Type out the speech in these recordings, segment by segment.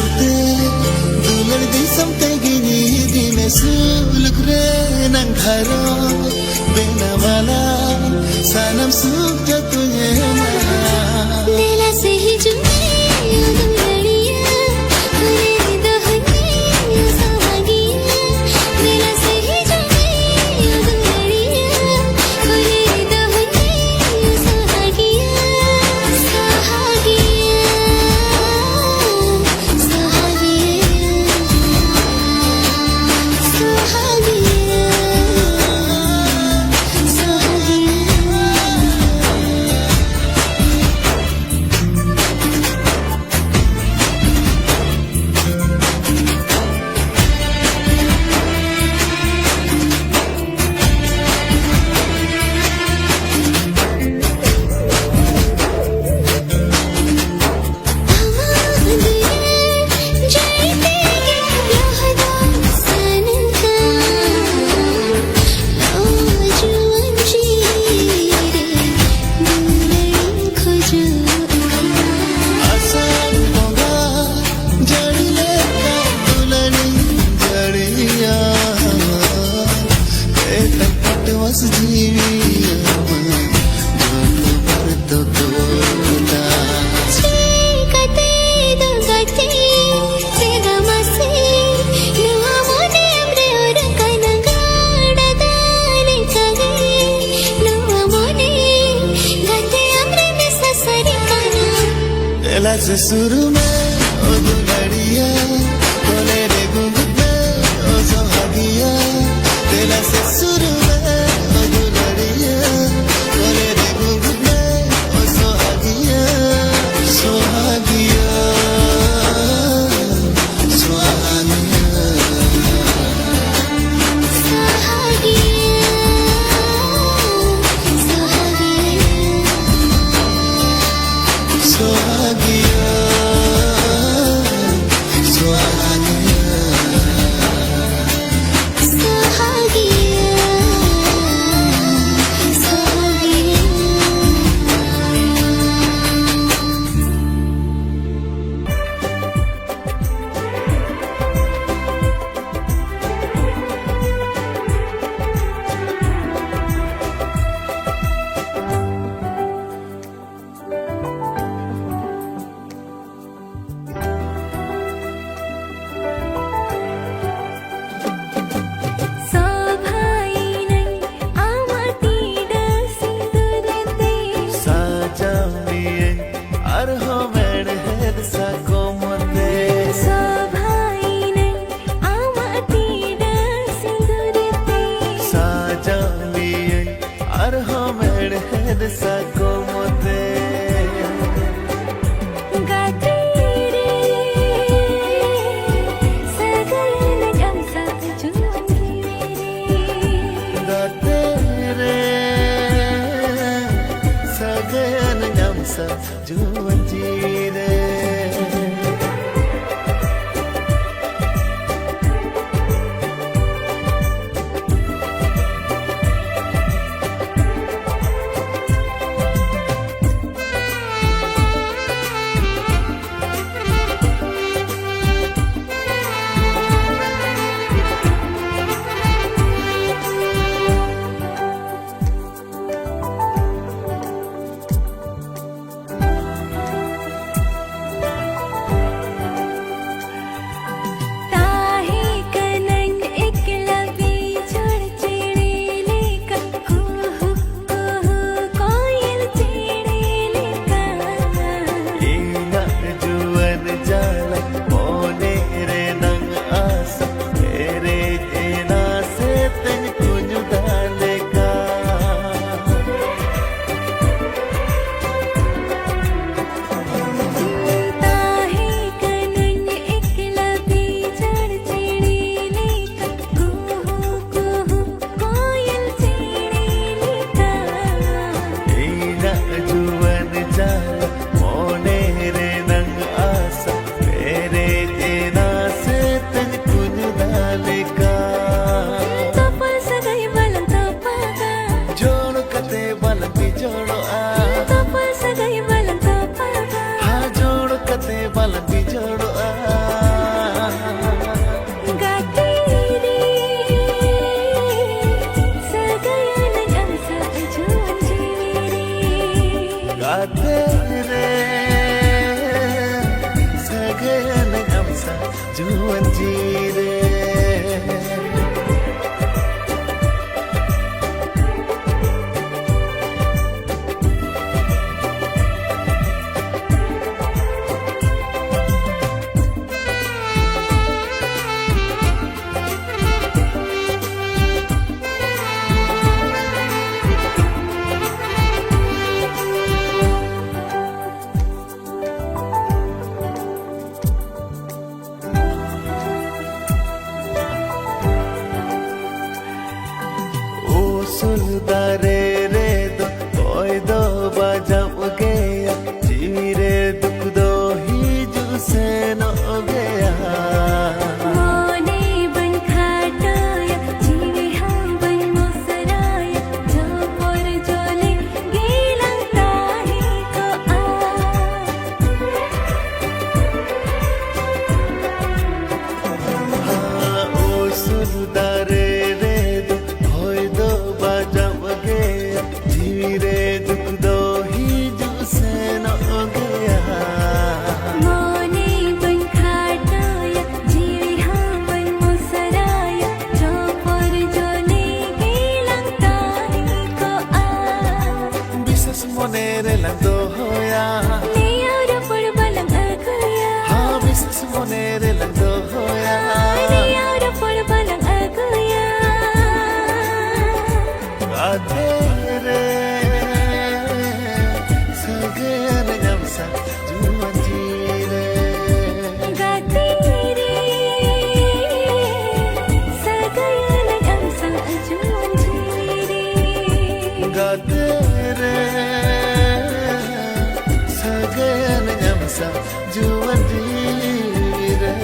surte dular di samte gini dine sulukre nang dharo benamala sanam suk jatuye na दिला से ही जुड़ी दुलड़िया खुले दहनिया सुहागिया दिला से ही जुड़ी दुलड़िया खुले दहनिया सुहागिया सुहागिया asan bonga jadile ka dulani jadiya eta patwas jiwiya jono par to toda कते दो गते से गमसे नुआ मोने अमरे और कनगाड़ दाने कगे नुआ मोने गते अमरे में ससरी कना Ela se surume o dulariya kole re gungume o sohagiya Ela se surume o dulariya kole re gungume o sohagiya sohagiya sohagiya सुहागिया sohagiya Sagayan ang amsa Juan jire Suldare re do koi do bajam gaya jire duk do hi ju se no gaya मोने बन खाटाया जीवे हम बन मुसराया जो पर जोले गीlang tahi ko o suldare re do koi do bajam gaya jire duk do hi ju se no gaya मोने बन खाटाया जीवे हम बन मुसराया जो पर जोले गीlang tahi ko bisas monere lang do hoya Niyara por balang agaya ha bisas monere lang do hoya Niyara por balang agaya Gadere Sagayan ang amsa Juan jire Gatiri Sagayan ang amsa Juan jiri Gadere Sagayan ang amsa Juan jire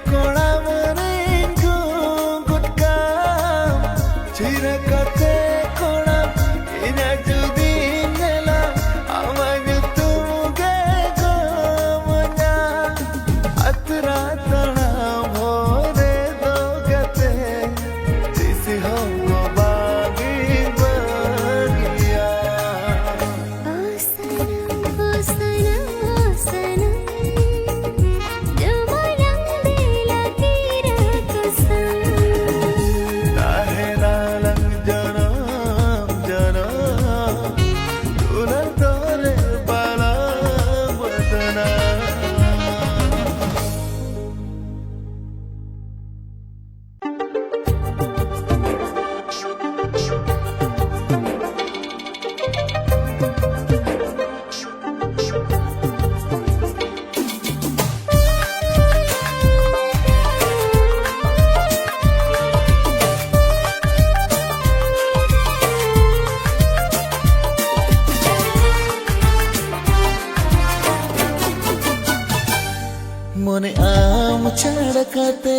kola merengku gutkam Cira kate kola ina judi nela Amaju tumuge gomanya Atra tana bhore dogate Sisi ho bagi bagiya ओ सनम ओ सनम जो मरंग दिला तेरा कसम Taheralang janam janam Tular tore bala badana मोने आम चढ़कते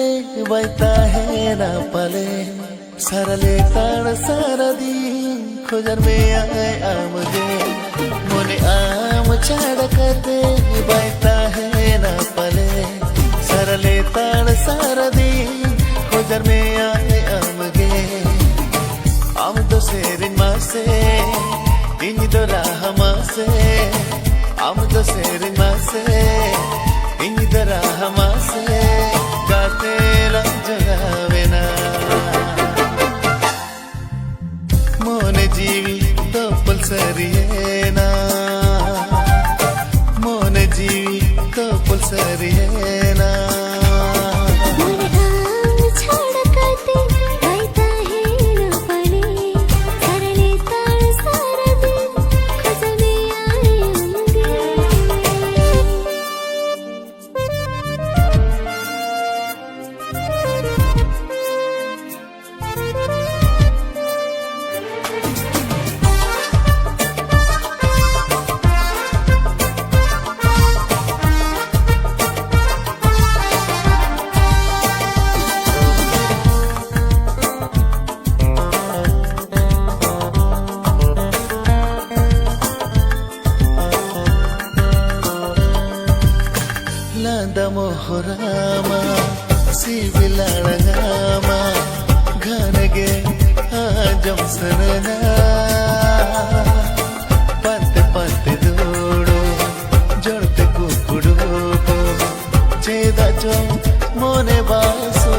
बैठा है ना पले सरले ताड़ सारा दिन खोजर में आए आम गे मोने आम चढ़कते बैठा है ना पले सरले ताड़ सारा दिन खोजर में आए आम गे आम तो सेरिन मासे इन तो राह मासे आम तो सेरिन मासे Ini darah mase gatela jagavena Mone jeevi topal sariyena Mone jeevi topal sariyena मेरे आम छड़कते बैठा है ना पले सरले ताड़ सारा दिन खजने आए होंगे Landa mohorama sibilarangama ghanage ajam sarana pante pante dodo jodte kukudu cheda jo mone baso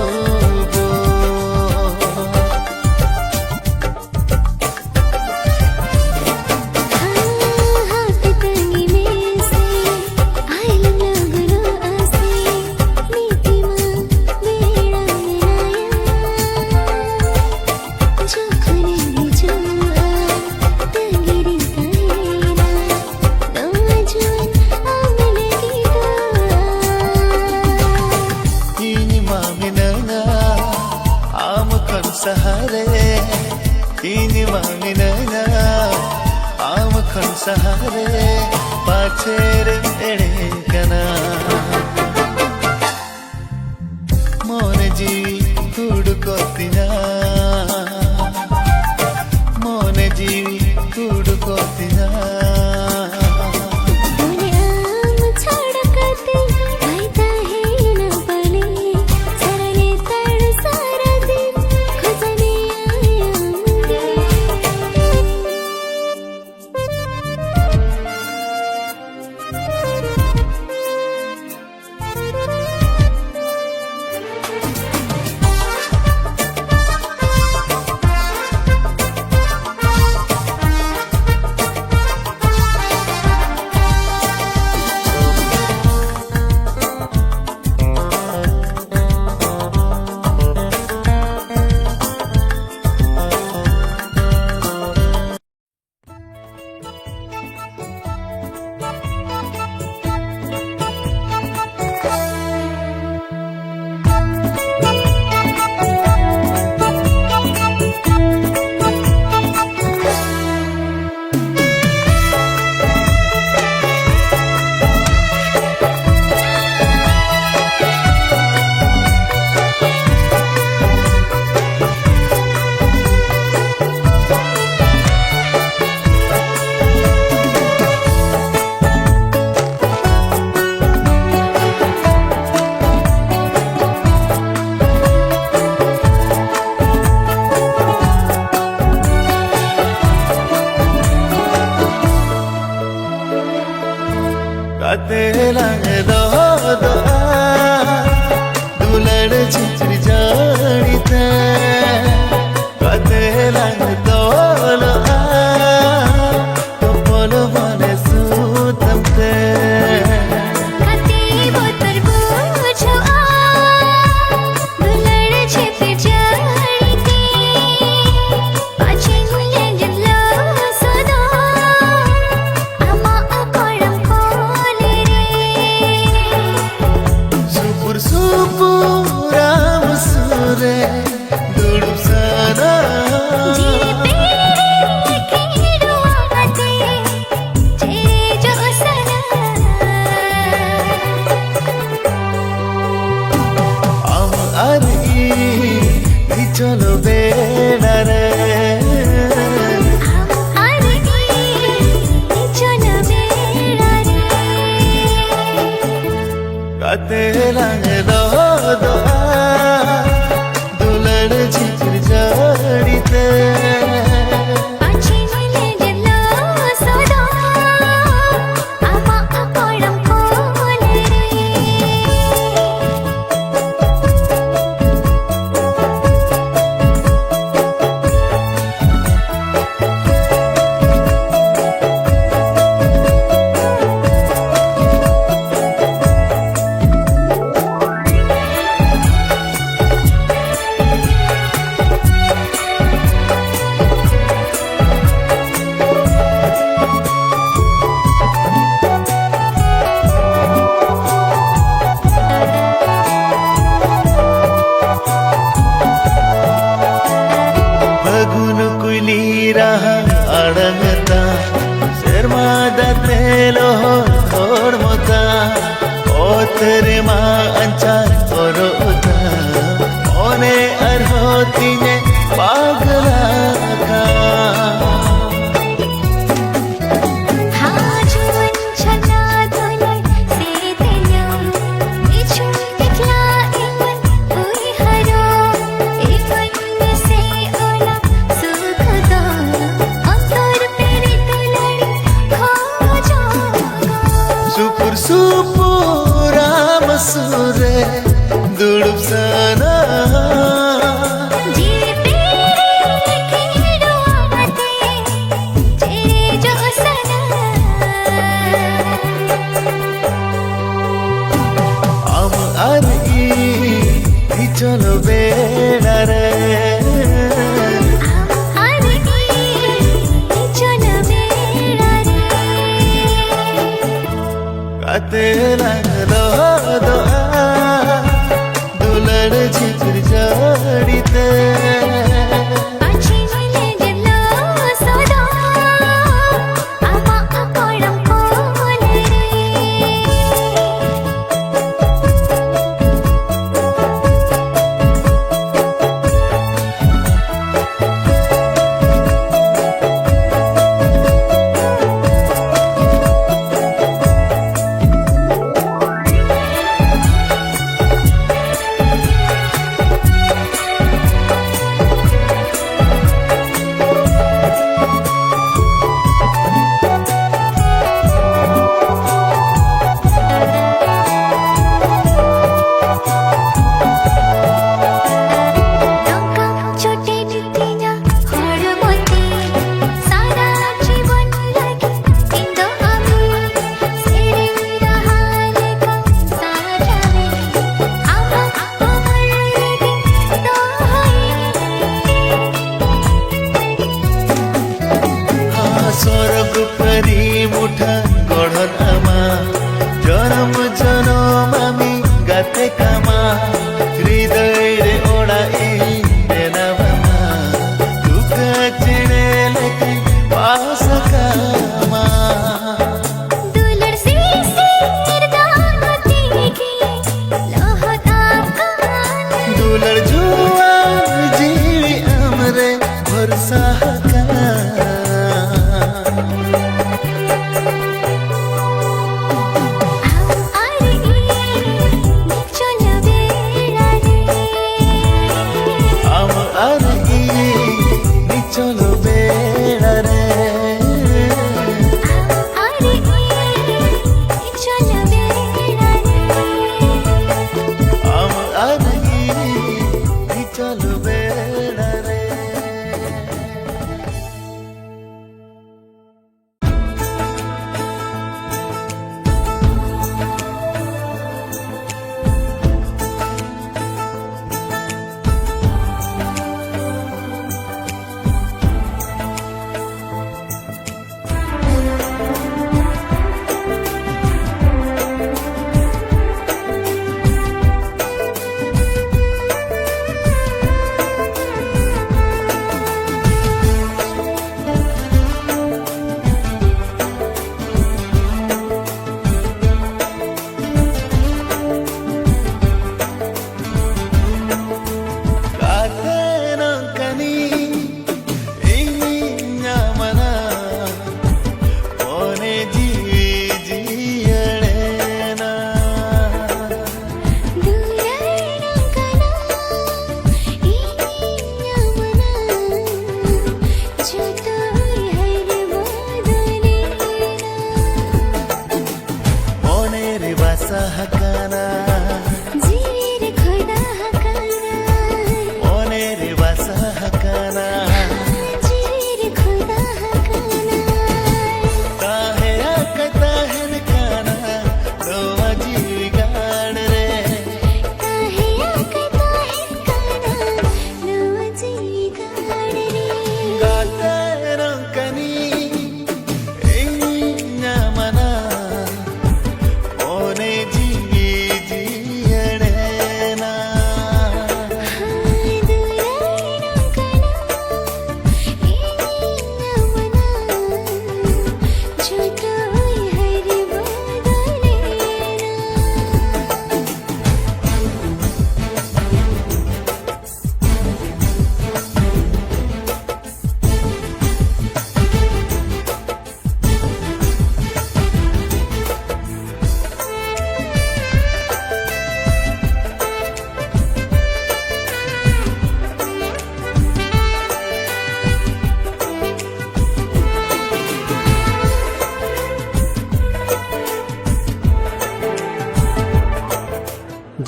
हाथ तंगी में से आयल लगनो आसे नीति मां मेरा नया जो खने जुआ तंगिरी कहना नौजवान आमने की Ini maminanga am kan sahare Ini maminanga am kan sahare pachere ede kana Mone jeevi hudukotina Mone jeevi hudukotina मोने आम छड़कते बैठा है ना पले सरले ताड़ सारा दिन खजने आए होंगे सुपुराम सुरे दुडुप साना চলো বেড়ারে কাতে লাগে দোয়া দুলড় ঝিঝির জড়িতে अड़ंगता शर्मादा तेलो थोड़मता ओ तेरे माँ अंचार करोता ओने अरहोती ने पागला का सुपुराम सुरे दुडुप साना आम आरी चलो बेड़ारे काते लगलो दोआ दुलड़ झिझिर जड़िते स्वर्ग परी मुठा गढ़न आमा जनम जनम आमी गाते कामा हृदय रे ओड़ाई देना मामा दुखा चिड़े लेके पास कामा दुलड़ से निर्दानती की लोहता कान दुलड़ जुआ जीवी हमरे भरसा चलो बेड़ारे आम आरी चलो बेड़ारे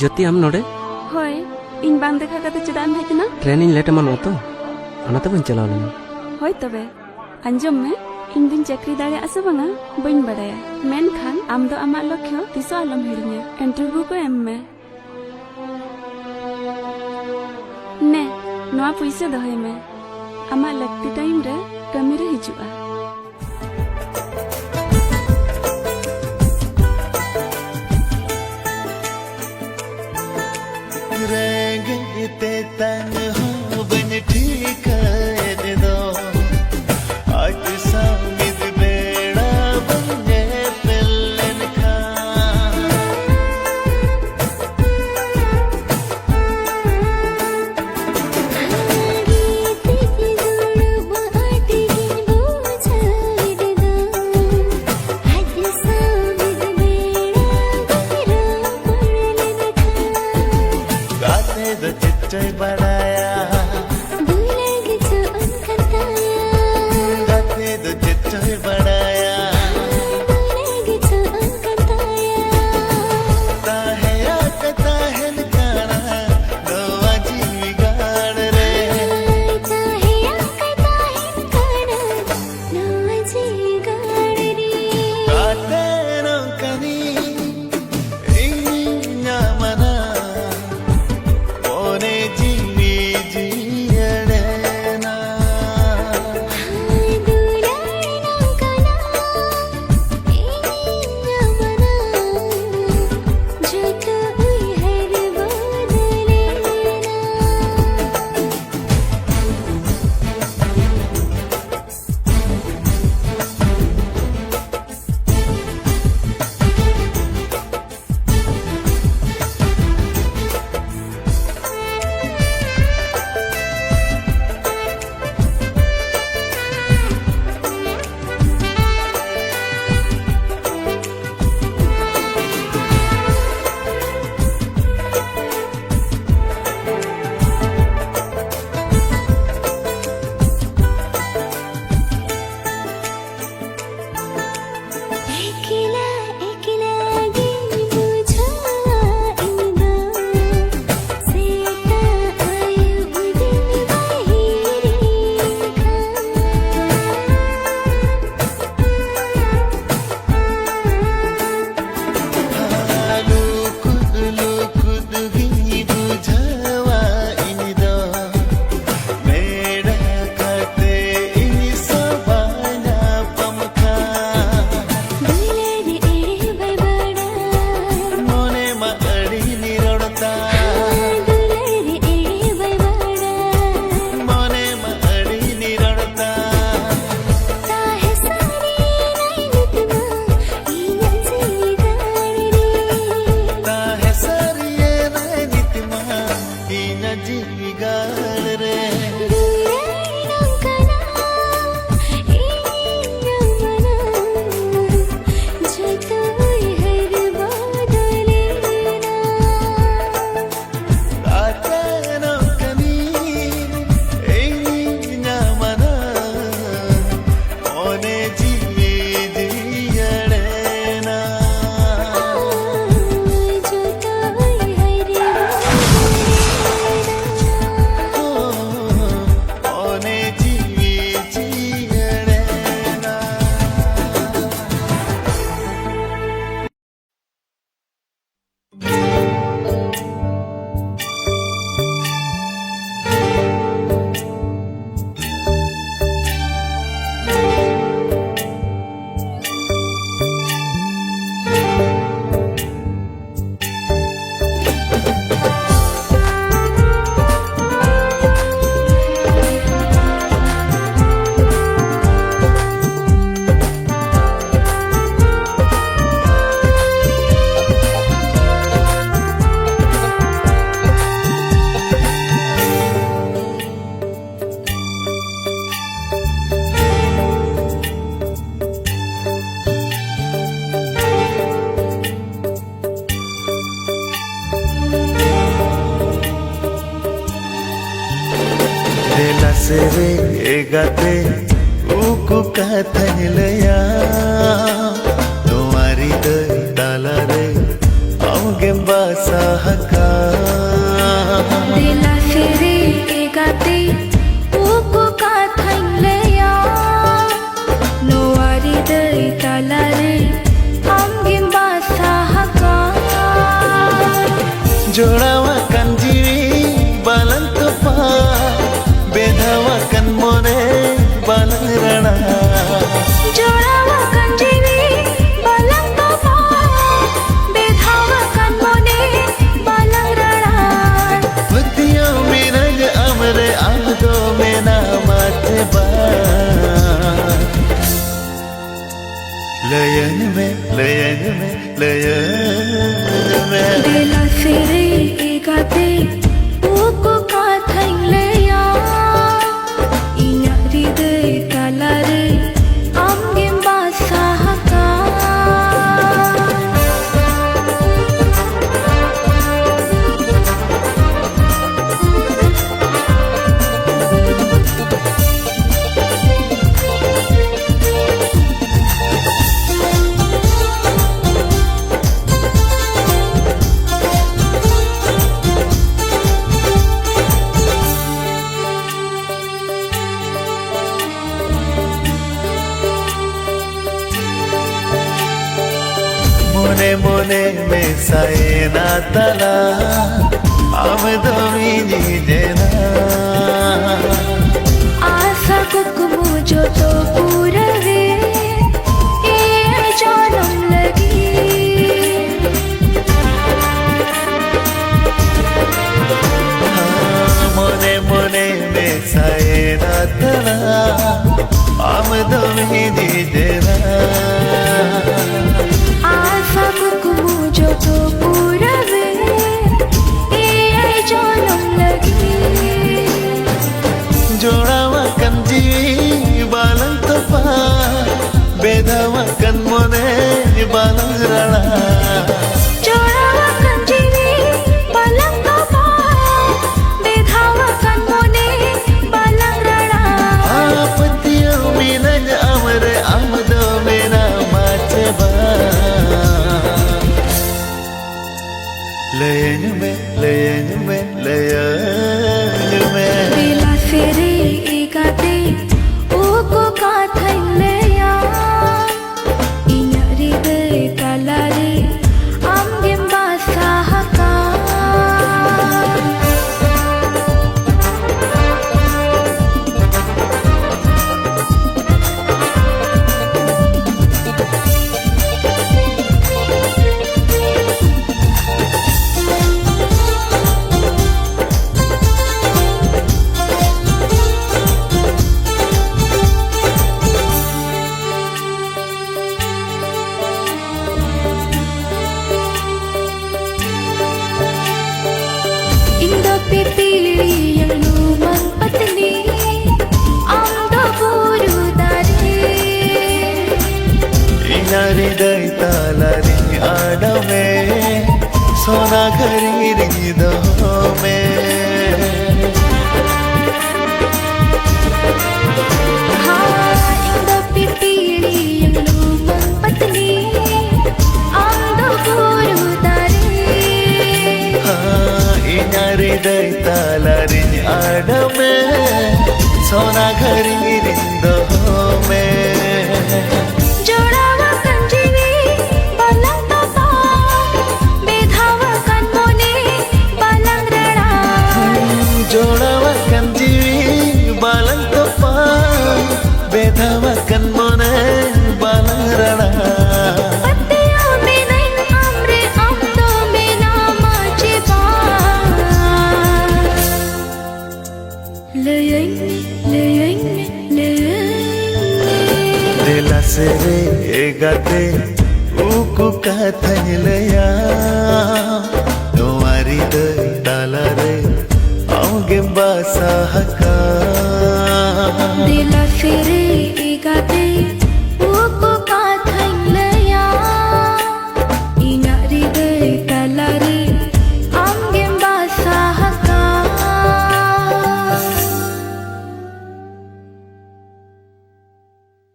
ज्योति आम नोड़े होय इन बांग देखा कते चेदा एम हेजना ट्रेन इन लेट मान तो अनाते बन चलाव लेना होय तबे अंजम में इन दिन चक्री दाड़े आसे बांगा बइन बड़ाया मेन खान आम दो आमा लक्ष्य तिसो आलम हिड़िया इंटरव्यू को एम में ने नवा पैसे दहे में आमा लगती टाइम रे कमी रे हिजुआ रहेंगे ते तन हो बन ठीक है दो आज सामिद बेड़ा बने पिलन खा गाते दो चिच्चे बढ़ाया गाते दो चिच्चे बढ़ाया ताहे ताहे नकारा नवा जीवी गाड़ रे गाते नो कनी इन्ना मना ओने जीवी जीयड़े ना सेरे एगाते उकु कथलया तुम्हारी दई ताला रे आउगे बासा हका जोड़ावाkan jiwi balang topa bedhawakan mone balang raran पतियों मिलन अमरे आदो में ना माते बा लयन में लयन में लयन में बेला सेरे एगाते uko kathang leya inya hriday talare amgem basahaka मोने मोने में सायना तला आमदो मिनी देना आशा कुकमु जो तो पूरवे ए जानम लगी मोने मोने में सायना तला आमदो मिनी देना आशा कुकमु जो तो पूरवे ए जानम लगी जोड़ावाkan jiwi balang topa bedawakan mone balang rana जोड़ावाkan jiwi balang topa bedhawakan mone balang rana पतियों मिलन अमरे आमदो में ना माचे बा लयन में लयन में लयन में बेला सेरे एगाते uko kathang leya inya hriday talare amgem basahaka Indo pipili yang lumang patni amdo buru dari Inari दई तालारी आड़ा में सोना घरी रिंदो में ha indo pipili yang lumang patni amdo buru dari Inari दई तालारी आड़ा में सोना घरी रिंदो में जोड़ावाkan jiwi balang topa bedhawakan mone balang rana जोड़ावाkan jiwi balang topa bedawakan mone balang rana पत्तियों में नहीं हमरे आमदो में नाम चिपा लयन लयन लयन दिला से रे एगाते उको काथन लया तुम्हारी दई ताला रे आगे बासा हका